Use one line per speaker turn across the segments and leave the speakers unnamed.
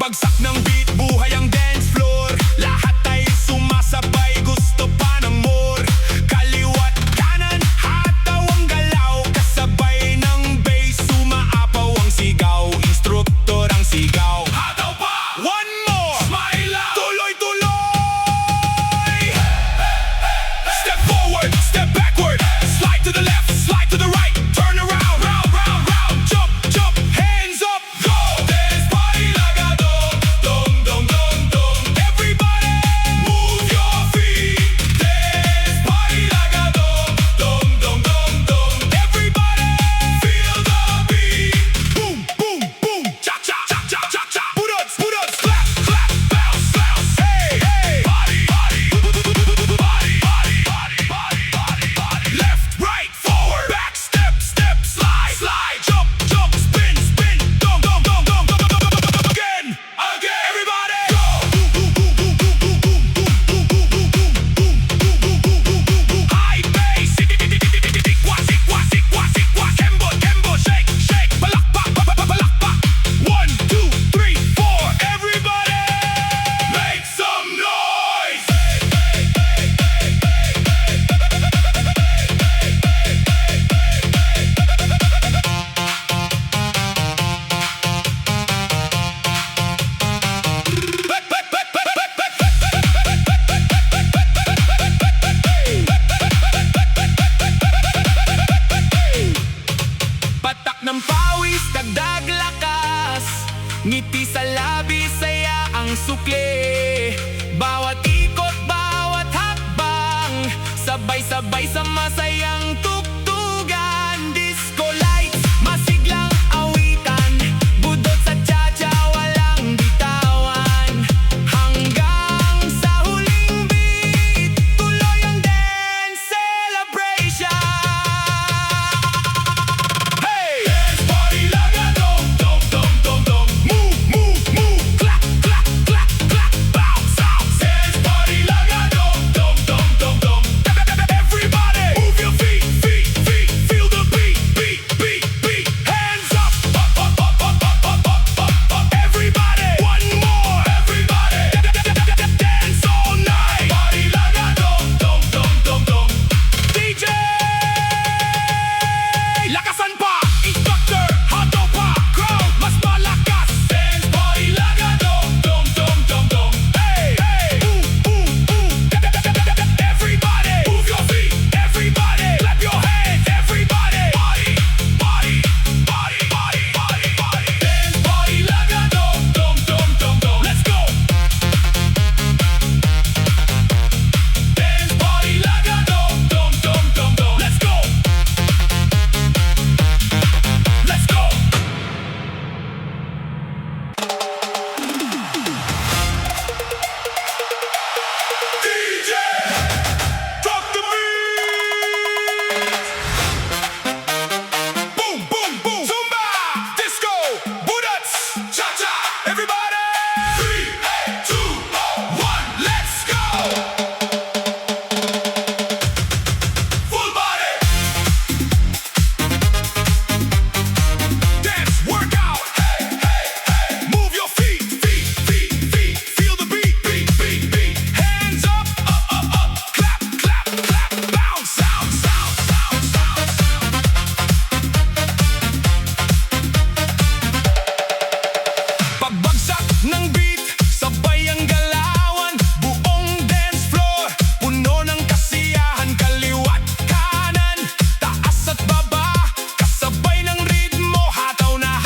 Pagbagsak ng beat, buhay ang dance floor. Lahat ay sumasabay, gusto pa ng more. Kaliwat kanan, hataw ang galaw. Kasabay ng bass, sumaapaw ang sigaw. Instruktor ang sigaw. Hataw pa! One more! Smile out! Tuloy-tuloy! Step forward, step backward. Slide to the left, slide to the right. Turn around, round, round, round. Jump, jump, hands up, go! Dance party like a dog. Dum, dum, dum, dum. Everybody, move your feet. Dance party like a dog. Dum, dum, dum, dum. Everybody, feel the beat. Boom, boom, boom. Cha-cha, cha-cha, cha-cha. Put-ups, clap, clap, bounce, bounce. Hey, hey. Body, body, body, body, body, body, body, body. Left, right, forward, back, step, step, slide, slide, jump, jump, spin, spin, dum, dum, dum, dum, dum, dum, dum, dum, again, again. Everybody, go. High bass, sikwa, sikwa, sikwa, sikwa. Kembo, kembo, shake, shake. Palakpak, palakpak. 1, 2, 3, 4. Everybody, make some noise. Patak ng pawis, dagdag lakas. Ngiti sa labi, saya ang sukli. Bawat ikot, bawat hakbang. Sabay-sabay sa masayang tuktugan. Disco lights, masiglang awitan. Budot sa chacha, walang bitawan. Hanggang sa huling beat, tuloy ang dance celebration. Hey! Dance party like a dum, dum, dum, dum, dum. Move, move, move. Clap, clap, clap, clap. Bounce, bounce. Dance party like a dum, dum, dum, dum, dum. Everybody, move your feet, feet, feet. Feel the beat, beat, beat, beat. Hands up, up, up, up, up, up, up, up, up, up. Everybody, one more. Everybody, dance all night. Party like a dum, dum, dum, dum, dum. DJ, lakasan pa. Instructor, hataw pa. Crowd, mas malakas. Dance party like a dum, dum, dum, dum, dum. Hey, hey, boom, boom, boom. Everybody, move your feet. Everybody, clap your hands. Everybody, body, body, body, body, body, body. Dance party like a dum, dum, dum, dum, dum. Let's go. Dance party like a dum, dum, dum, dum, dum. Let's go. Let's go. DJ, drop the beat. Boom, boom, boom. Zumba, disco, budots, cha-cha. Everybody, 3, 2, 1, let's go. Full body. Dance, workout. Hey, hey, hey. Move your feet, feet, feet, feet. Feel the beat, beat, beat, beat. Hands up, up, up, up. Clap, clap, clap. Bounce, sound, sound, sound, sound, sound. Pagbagsak ng beat, sabay ang galawan. Buong dance floor, puno ng kasiyahan. Kaliwat, kanan, taas at baba. Kasabay ng ritmo, hataw na.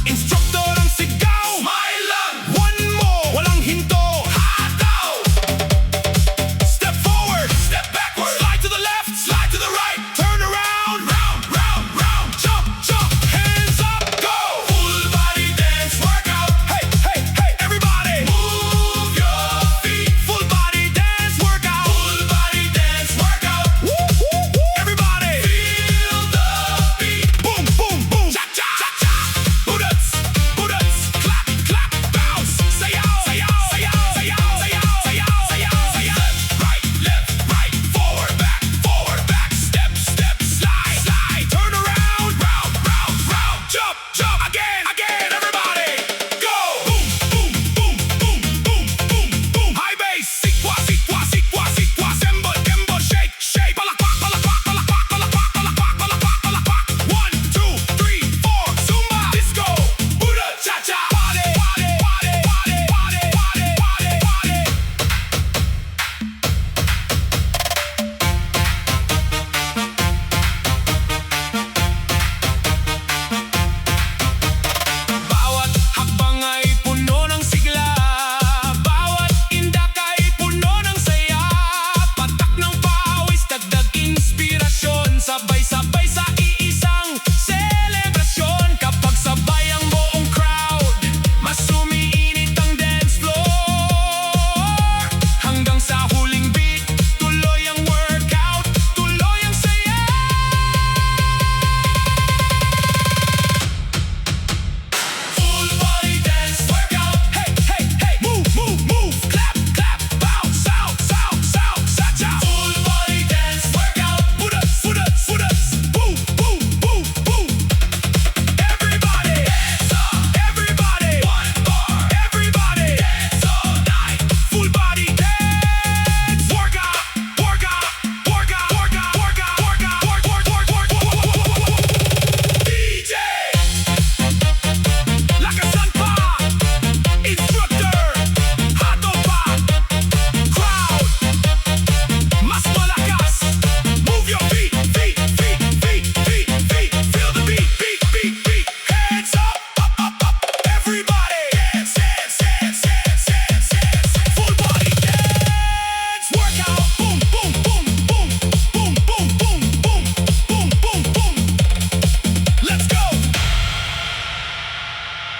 Instructor ang sigaw. Smile lang. One more, walang hinto. Hataw. Step forward, step backward. Slide to the left, slide to the right. Turn around, round, round, round. Jump, jump, hands up, go. Full body dance workout. Hey, hey, hey, everybody. Move your feet. Full body dance workout. Full body dance workout. Woo, woo, woo. Everybody, feel the beat. Boom, boom, boom. Cha-cha, cha-cha. Budots, budots. Clap, clap, bounce. Sayaw, sayaw, sayaw, sayaw, sayaw, sayaw, sayaw, sayaw. Left, right, forward, back. Step, step, slide, slide. Turn around, round, round, round. Jump, jump, again, again. Everybody, go.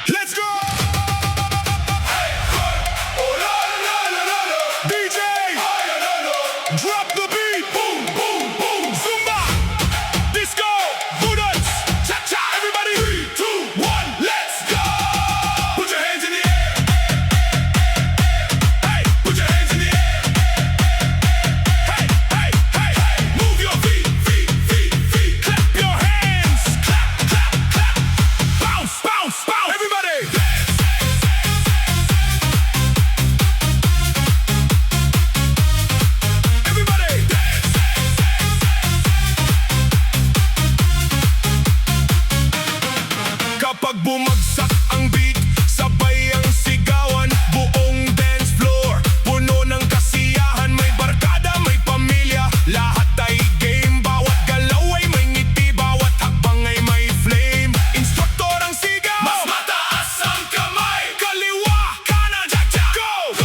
Let's go! DJ! Drop the beat! Boom, boom, boom! Zumba! Disco! Dance! Chacha! Everybody! 3, 2, 1, let's go! Put your hands in the air! Hey! Put your hands in the air! Hey! Hey! Hey! Hey! Move your feet! Feet! Feet! Feet! Clap your hands! Clap! Clap! Clap! Bounce! Bounce! Bounce! Everybody! Everybody! Kapag bumagsak ang beat, sabay ang sigawan, buong dance floor puno ng kasiyahan. May barkada, may pamilya, lahat ay game. Bawat galaw ay may ngiti, bawat hakbang ay may flame. Instruktor ang sigaw, mas mataas ang kamay. Kaliwa, kanan, cha-cha, go!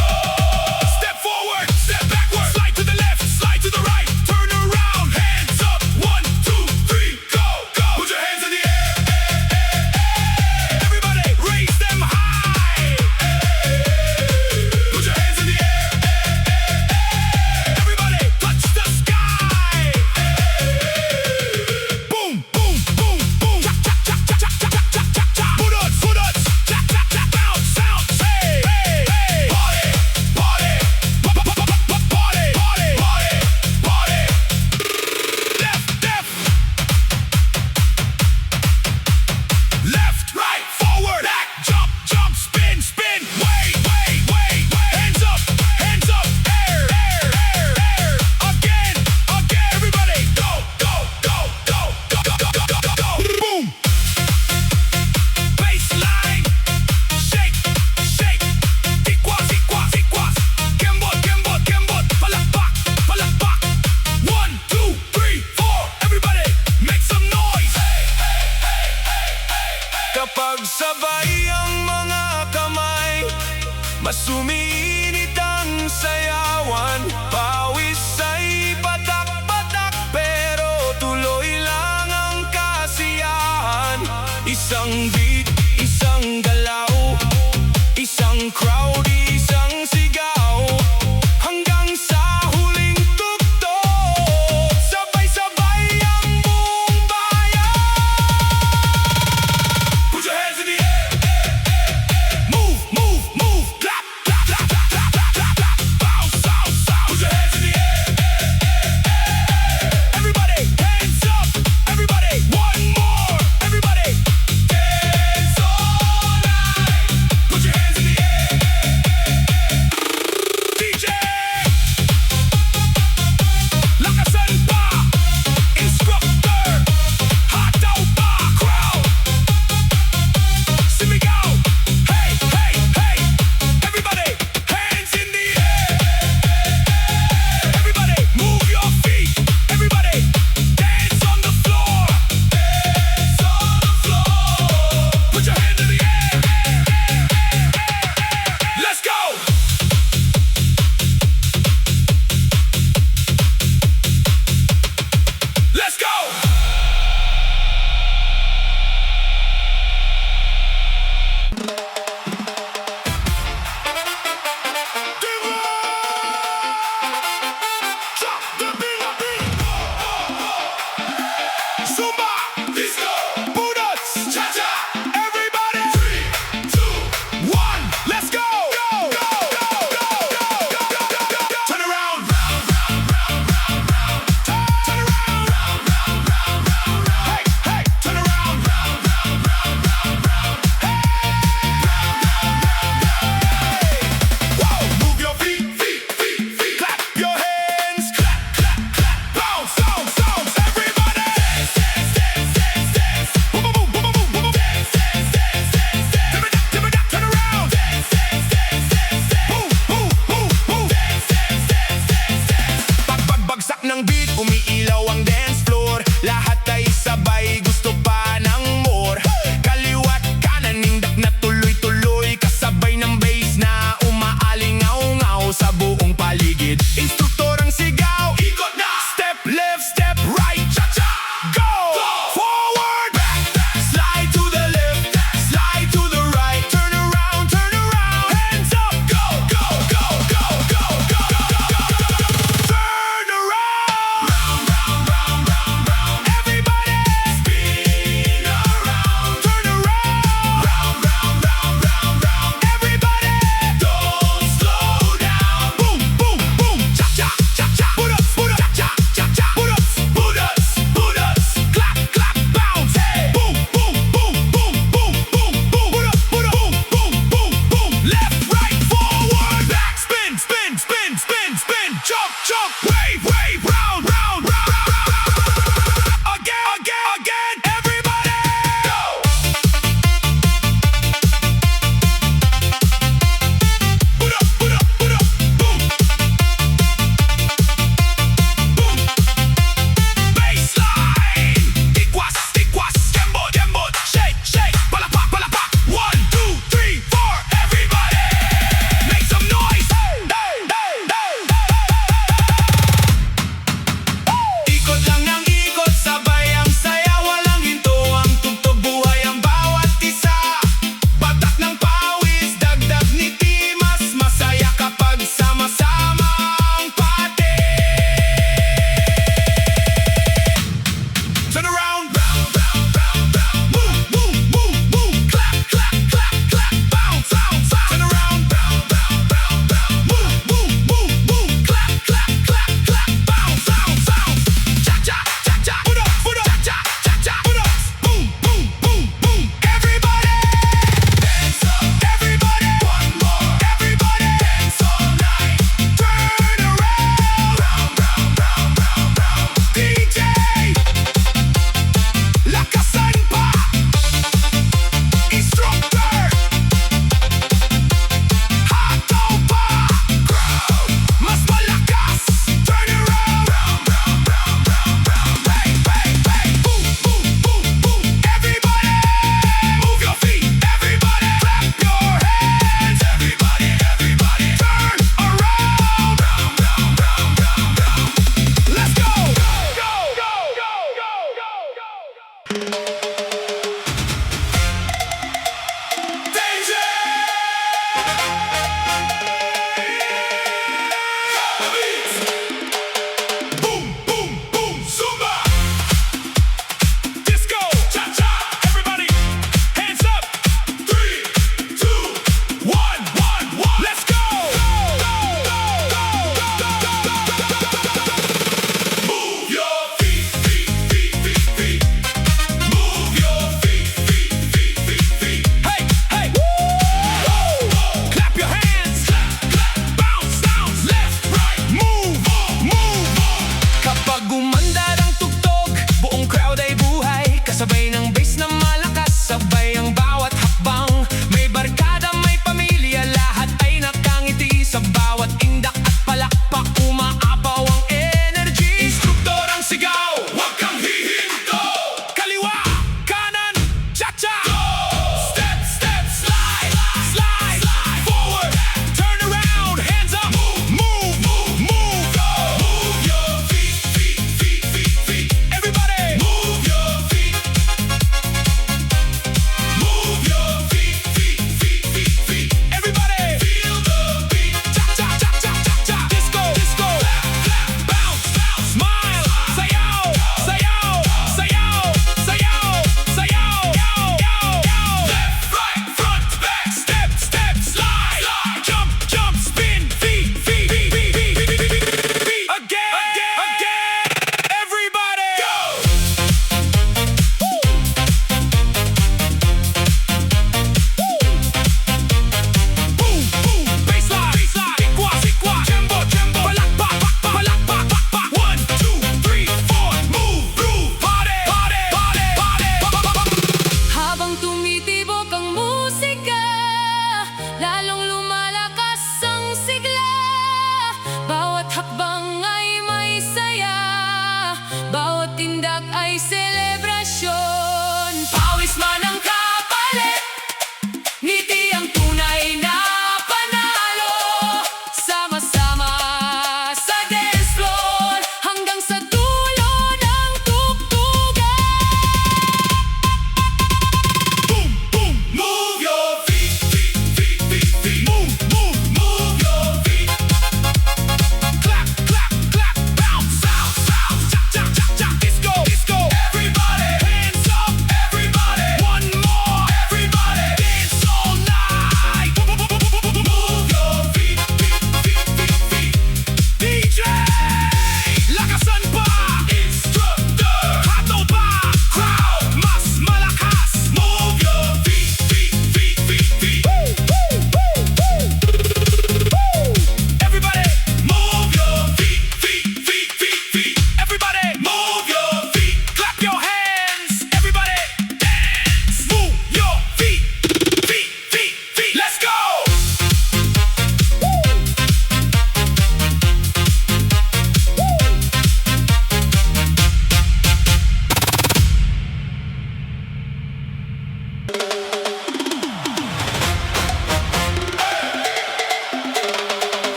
Step forward, step backward, slide to the left, slide to the right, turn around, hands up, 1, 2, 3, go, go! Put your hands in the air. Everybody, raise them high. Put your hands in the air. Everybody, touch the sky. Boom, boom, boom, boom. Cha cha cha cha cha cha cha cha cha. Put us, cha cha cha. Bounce, sound, say, hey, hey. Party, party, party, party, party. Left, left, right, forward, back, jump, jump, spin, spin, wait, wait, wait, wait. Hands up, air, air, air, air. Again, again, everybody, go, go, go, go, go, go, go, go, go, go. Boom. Baseline, shake, shake. Tikwas, tikwas, tikwas. Kembot, kembot, kembot. Palakpak, palakpak. 1, 2, 3, 4. Everybody, make some noise. Kapag sabay ang mga kamay, mas umiinit ang sayawan. Pawis ay patak-patak, pero tuloy lang ang kasiyahan. Isang beat, isang galaw, isang crowd, isang sigaw, hanggang sa huling tugtog. Sabay-sabay ang buong bayan. Put your hands in the air. Move, move, move. Clap, clap, clap, clap, clap, clap, clap, clap. Bounce, bounce, bounce. Put your hands in the air. Everybody, hands up. Everybody, one more. Everybody, dance all night. Put your hands in the air.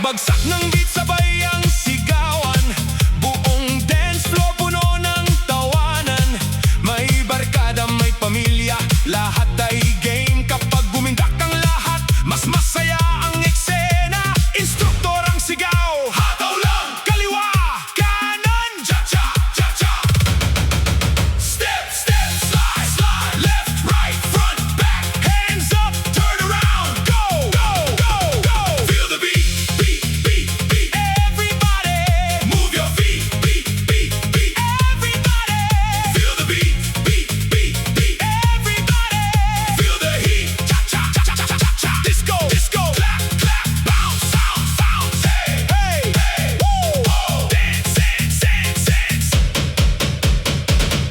Pagbagsak ng beat sabay ang sigawan, buong dance floor puno ng tawanan. May barkada, may pamilya, lahat ay game. Kapag gumindak ang lahat, mas masaya ang eksena. Instruktor ang sigaw, hataw lang, kaliwa, kanan, cha-cha, cha-cha. Step, step, slide, slide, left, right, front, back, hands up, turn around, go, go, go, go. Feel the beat, beat, beat, beat. Everybody, move your feet, beat, beat, beat. Everybody, feel the beat, beat, beat, beat. Everybody, feel the heat, cha-cha, cha-cha, cha-cha. Disco, disco, clap, clap, bounce, bounce, bounce. Hey, hey, hey, woo, oh. Dance, dance, dance, dance.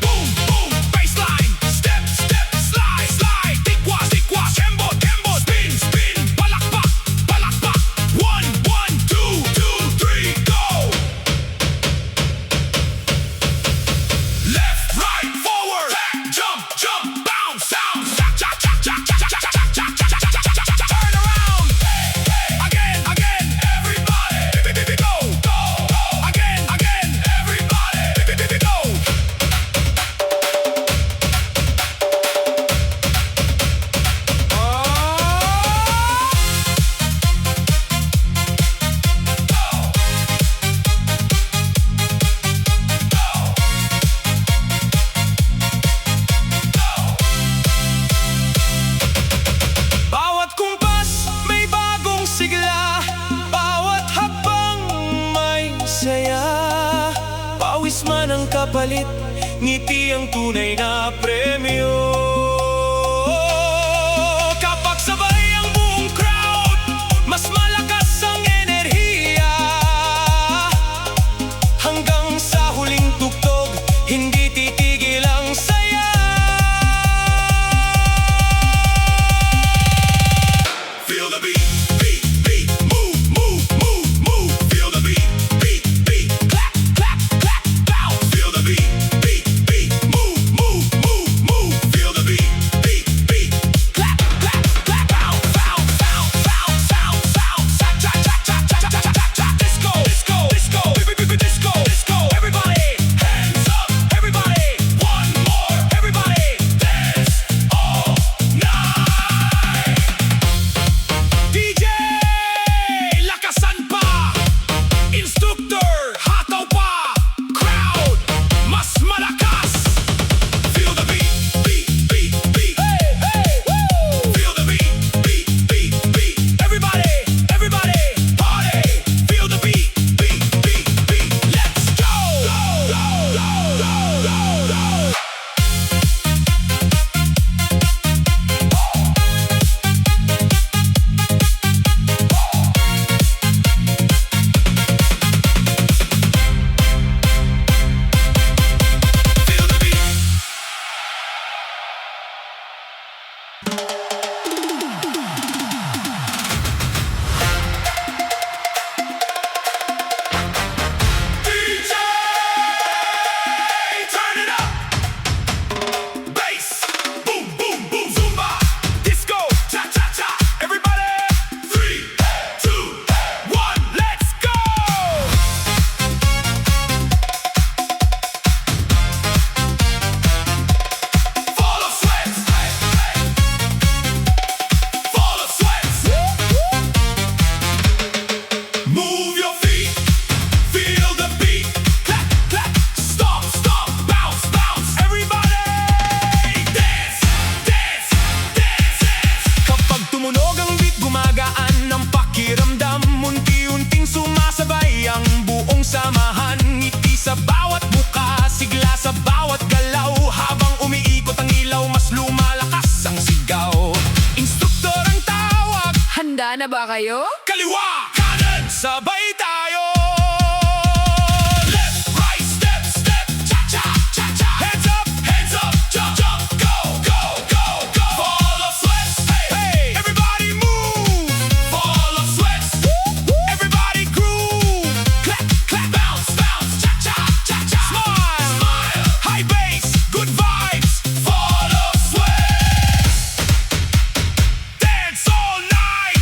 Boom, boom, baseline. Step, step, slide, slide. Tikwas, tikwas. Kembo, kembo. Spin, spin. Palakpak, palakpak. 1, 1, 2, 2, 3, go. Left, right, forward. Jump, jump, bounce, bounce. Cha, cha, cha, cha, cha, cha, cha, cha, cha, cha, cha, cha, cha, cha. Turn around. Again, again. Everybody, go, go, go. Again, again. Everybody, go. Bawat kumpas may bagong sigla, bawat hakbang may saya. Pawis man ang kapalit, ngiti ang tunay na premyo. Kapag sabay ang buong crowd, mas malakas ang enerhiya. Hanggang sa huling tugtog, hindi titigil ang saya. Feel the beat, beat, beat. Move, move, move, move. Feel the beat, beat, beat. Clap, clap, clap, bounce. Feel the beat, beat, beat. Move, move, move, move. Feel the beat, beat, beat. Clap, clap, clap, bounce, bounce, bounce, bounce, bounce, bounce. Cha, cha, cha, cha, cha, cha, cha, cha, cha. Disco, disco, disco. Disco, disco. Everybody, hands up. Everybody, one more. Everybody, dance all night. DJ, lakasan pa. Instructor, hataw pa. Crowd, mas malakas. Feel the beat, beat, beat, beat. Hey, hey, woo. Feel the beat, beat, beat, beat. Everybody, everybody, party. Feel the beat, beat, beat, beat. Let's go. Go, go, go, go, go, go. Feel the beat. DJ, turn it up. Bass, boom, boom, boom. Zumba, disco, cha, cha, cha. Everybody, 3, 2, 1, let's go. Fall of sweat, fall of sweat. Move your feet, feel the beat. Clap, clap, stomp, stomp, bounce, bounce. Everybody, dance, dance, dance, dance. Kapag tumunog ang beat, gumagaan ang pakiramdam. Unti-unting sumasabay ang buong samahan. Ngiti sa bawat muka, sigla sa bawat galaw. Habang umiikot ang ilaw, mas lumalakas ang sigaw. Instruktor ang tawag,
Handa na ba kayo?
kaliwa, kanan, sabay tayo. Left, right, step, step, cha-cha, cha-cha. Hands up, jump, jump, go, go, go, go. Fall of sweat, hey, hey. Everybody move. Fall of sweat, everybody groove. Clap, clap, bounce, bounce, cha-cha, cha-cha. Smile, smile. High bass, good vibes. Fall of sweat. Dance all night.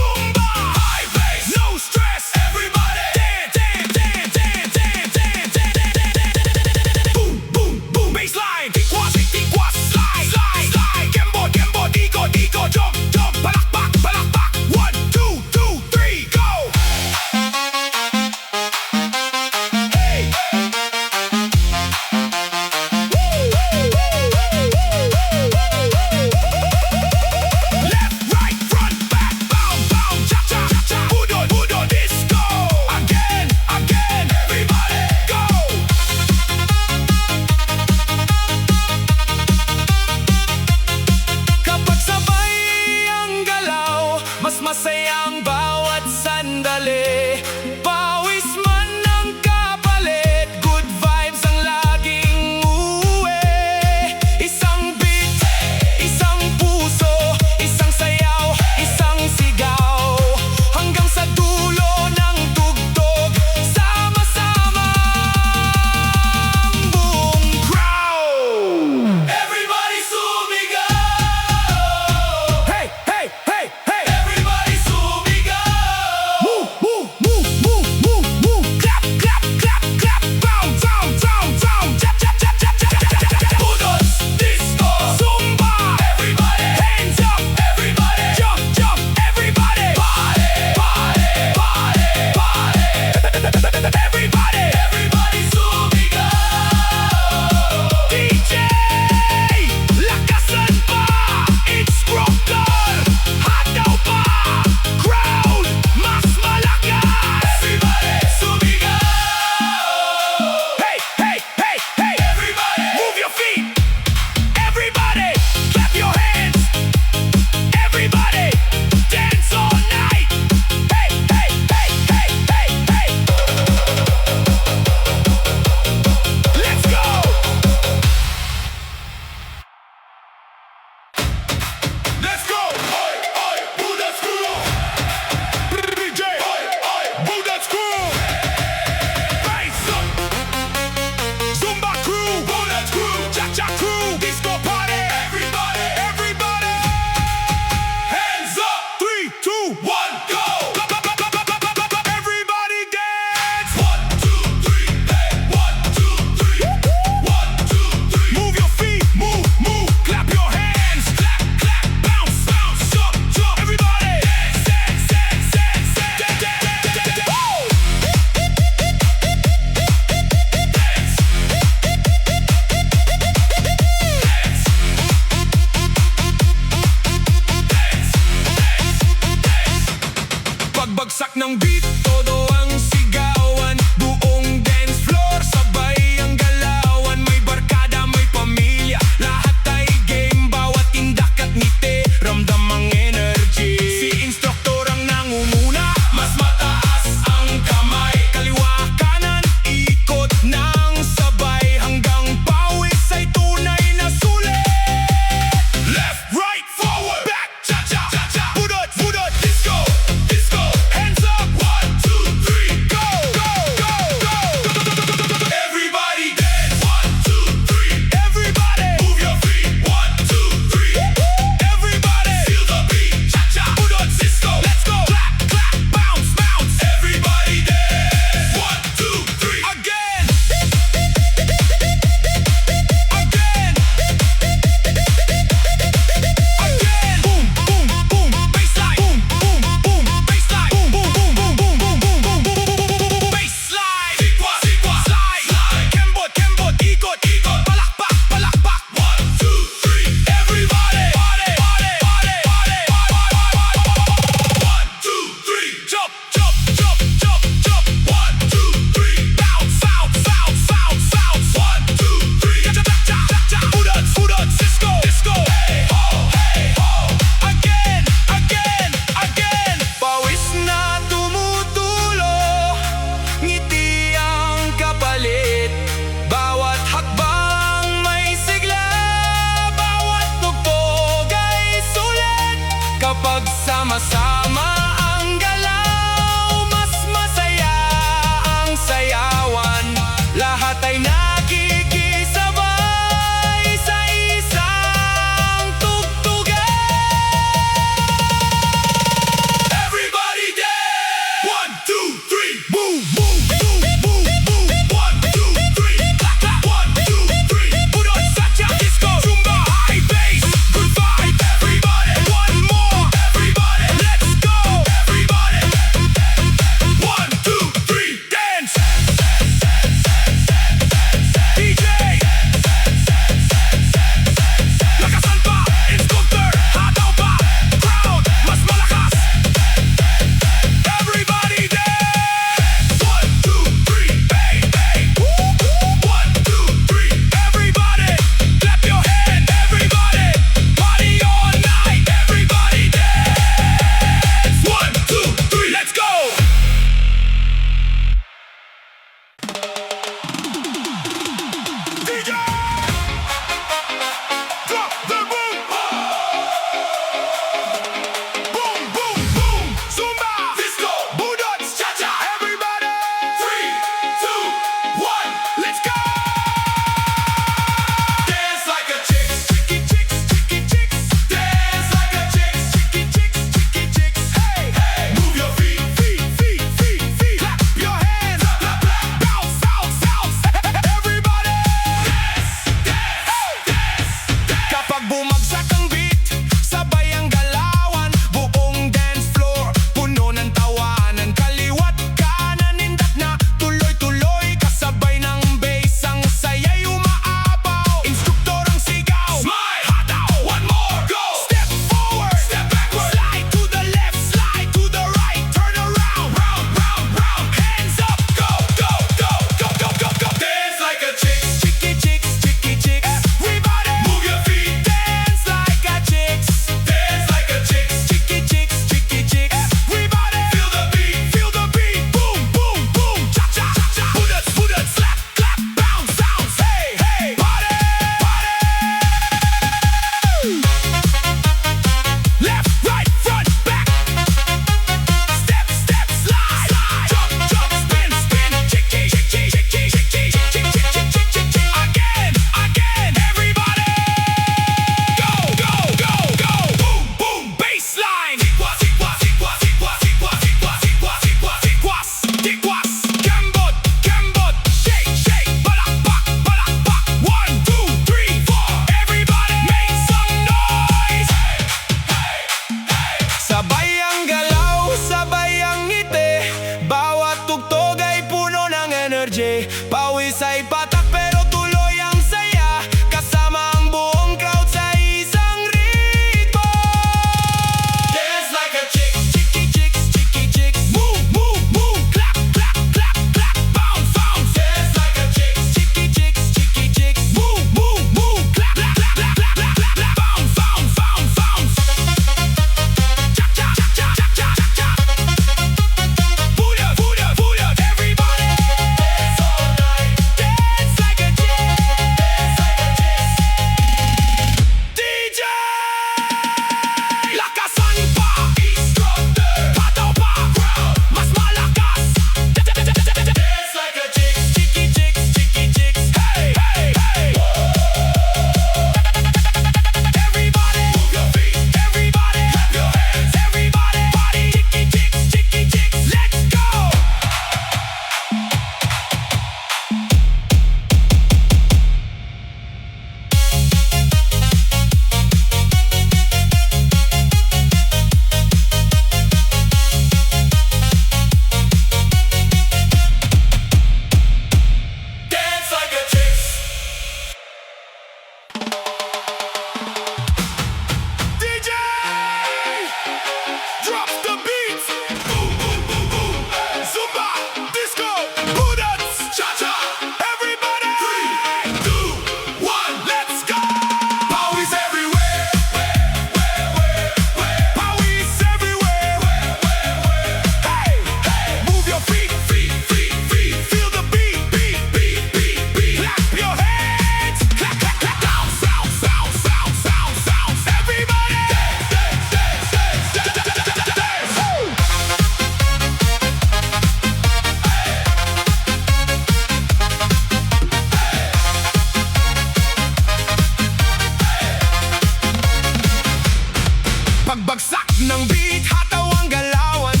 ng beat, hataw ang galawan.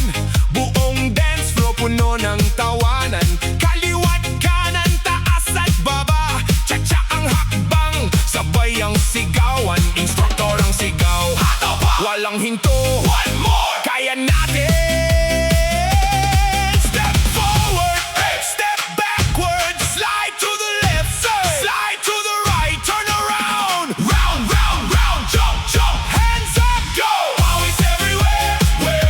Buong dance floor puno ng tawanan. Kaliwat kanan, taas at baba. Chacha ang hakbang, sabay ang sigawan. Instructor ang sigaw, hataw pa, walang hinto. One more, kaya natin. Step forward, step backward. Slide to the left, slide to the right. Turn around, round, round, round. Jump, jump, hands up, go. Pow is everywhere, where.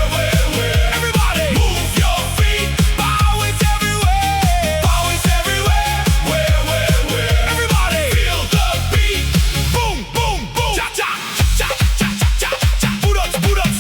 Everybody, move your feet. Pow is everywhere, pow is everywhere, where. Everybody, feel the beat. Boom, boom, boom. Cha cha, cha cha cha cha cha. Budots, budots.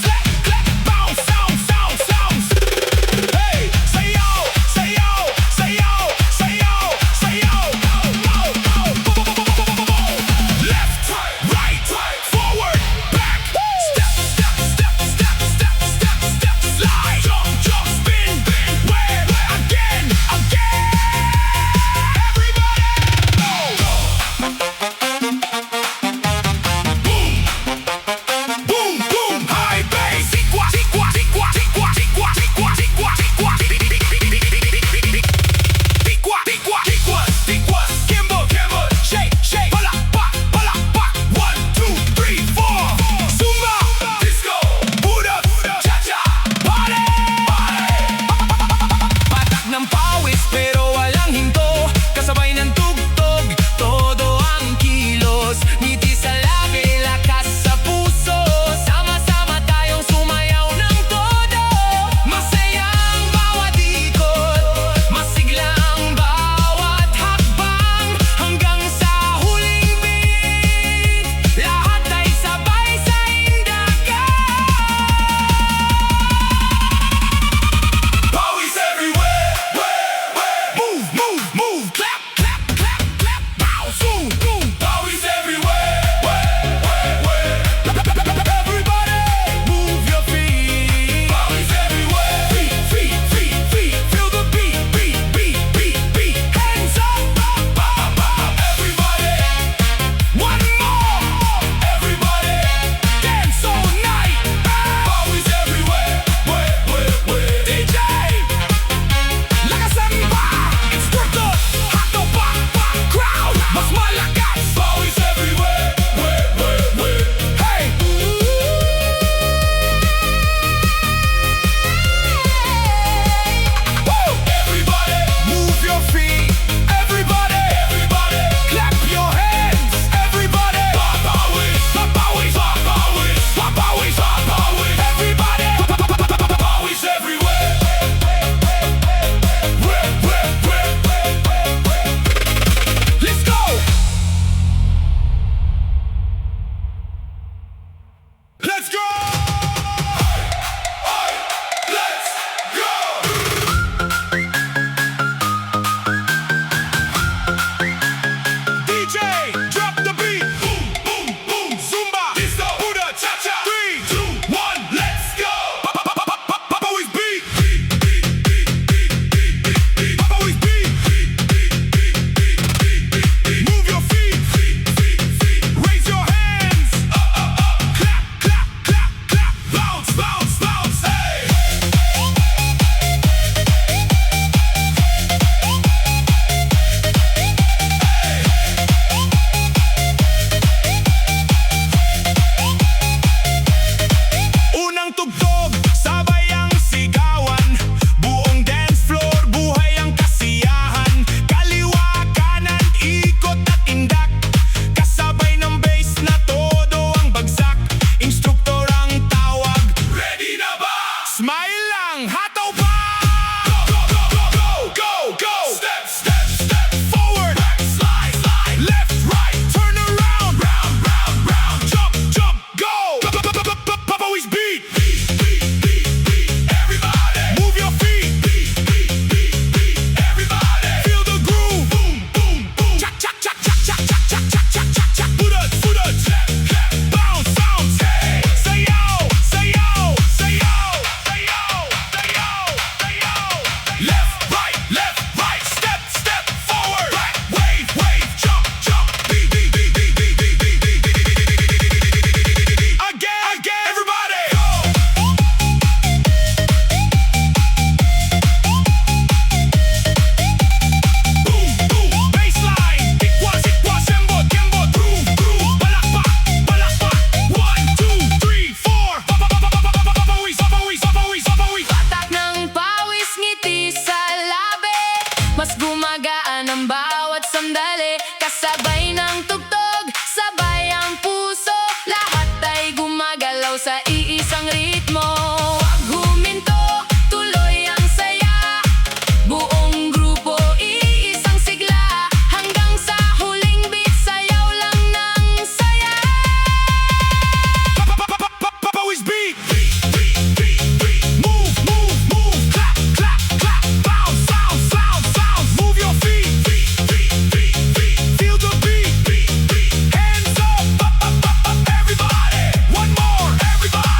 sa iisang ritmo. Pag huminto, tuloy ang saya. Buong grupo, iisang sigla. Hanggang sa huling beat, sayaw lang ng saya.
Always beat. Move, move, move. Clap, clap, clap. Bounce, bounce, bounce, bounce. Move your feet. Feel the beat. Hands up, everybody. One more, everybody.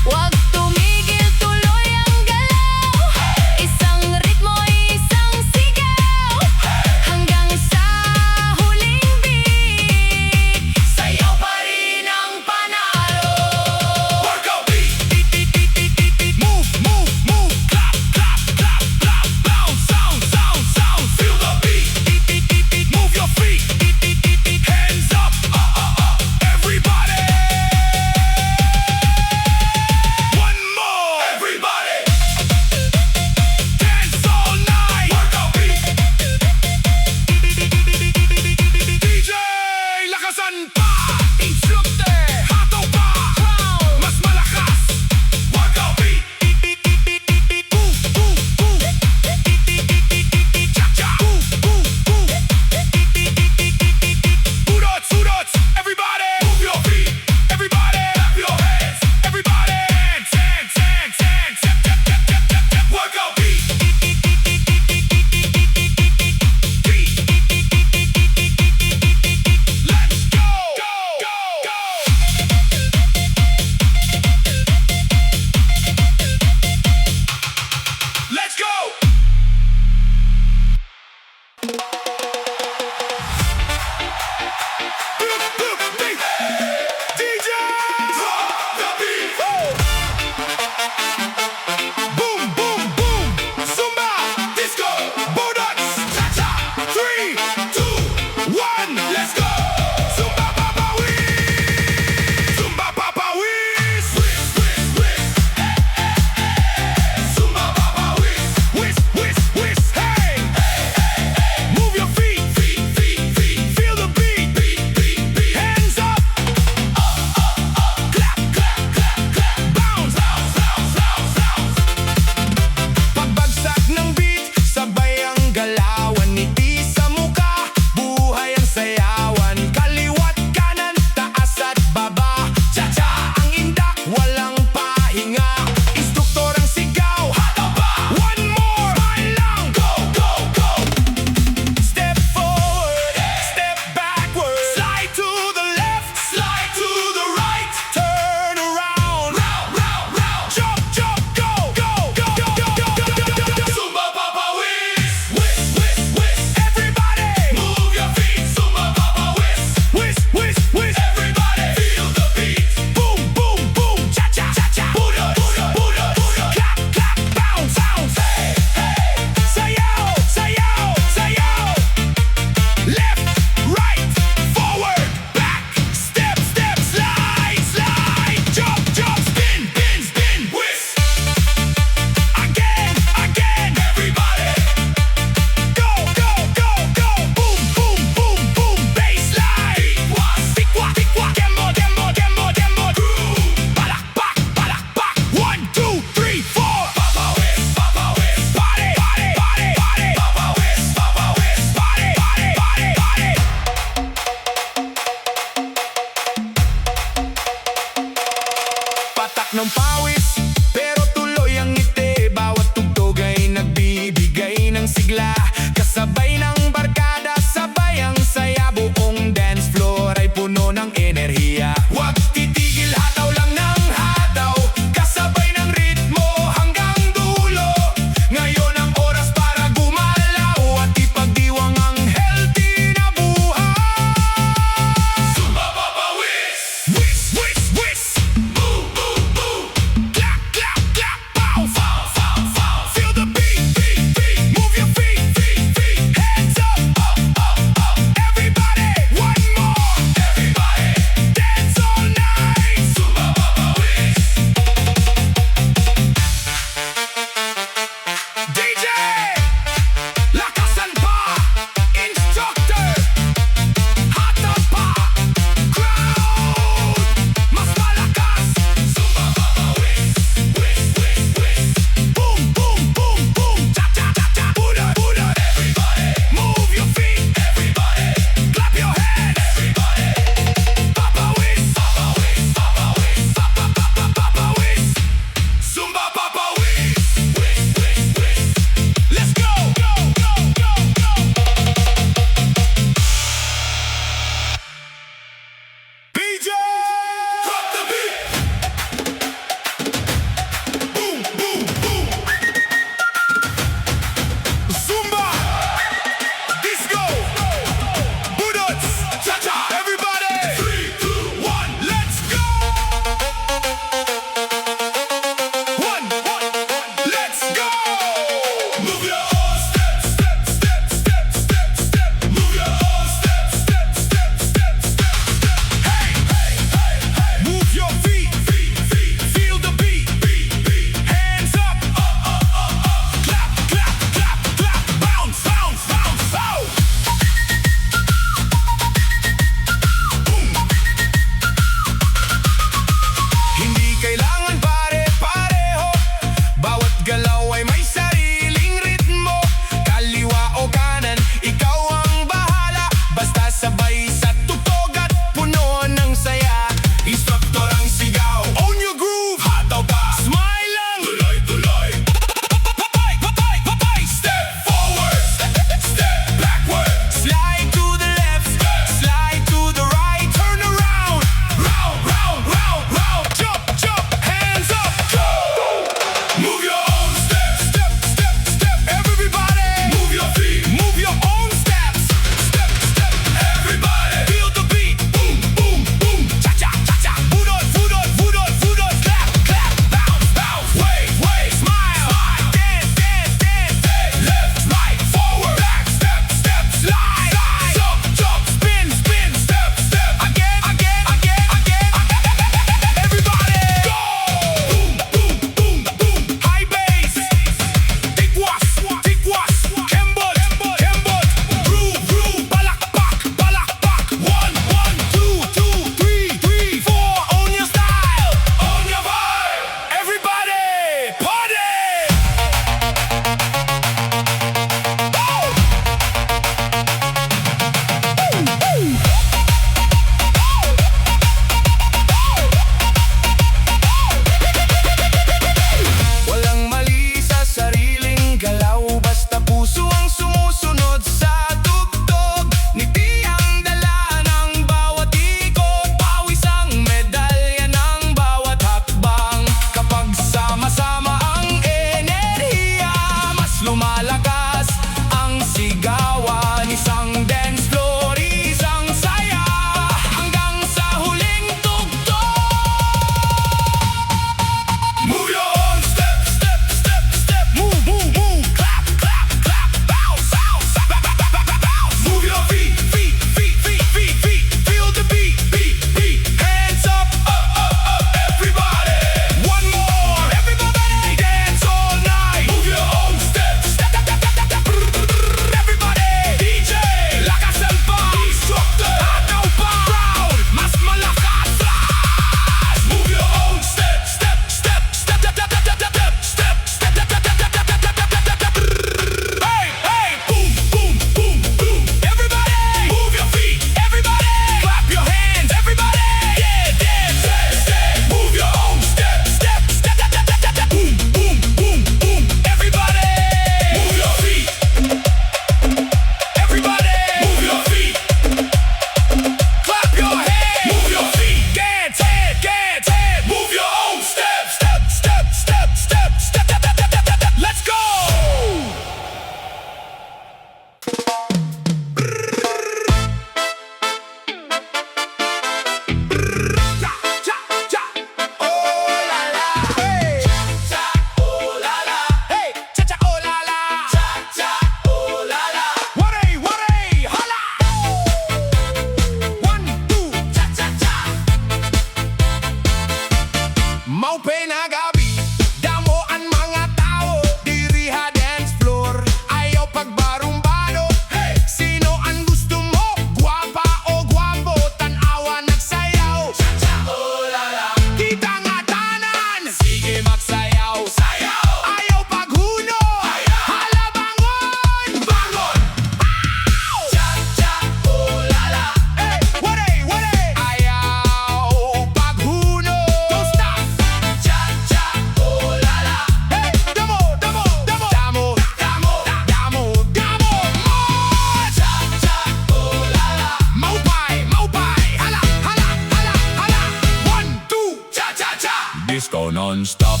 nonstop.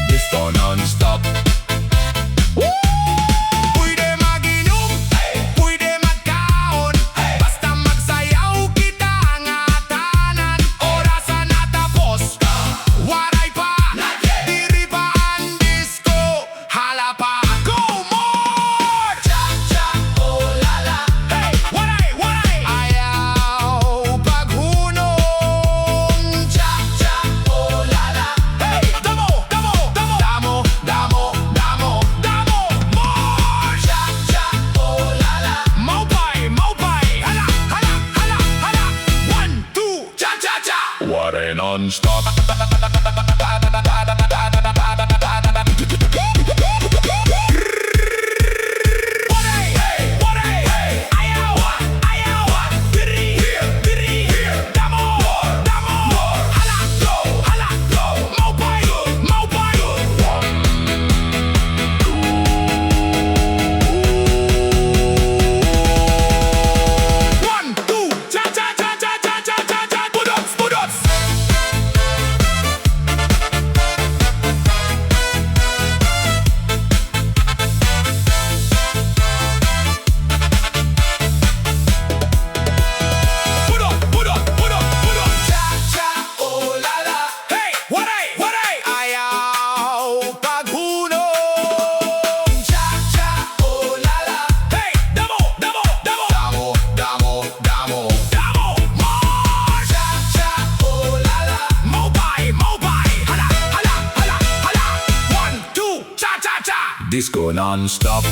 Disco nonstop. Pwede mag-inom, pwede magkaon, basta magsayaw kita nga tanan. Orasan natapos, waray pa, diri pa ang disco. Hala pa, go more! Chacha, oh lala, hey, waray, waray. Ayaw paghunong. Chacha, oh lala, hey, damo, damo, damo, damo, damo, damo, damo, more! Chacha, oh lala, maupay, maupay, hala, hala, hala, hala. 1, 2, cha cha cha. Waray nonstop. Waray, hey, waray, hey. Ayaw, ayaw, diri, diri, damo, damo, hala, go, maupay, maupay. 1, 2, cha cha cha cha cha cha cha cha. Budots, budots. Pudot, pudot, pudot, pudot. Chacha, oh lala, hey, waray, waray. Ayaw paghunong. Chacha, oh lala, hey, damo, damo, damo, damo, damo, damo, more. Chacha, oh lala, maupay, maupay, hala, hala, hala, hala. 1, 2, cha cha cha. Disco nonstop.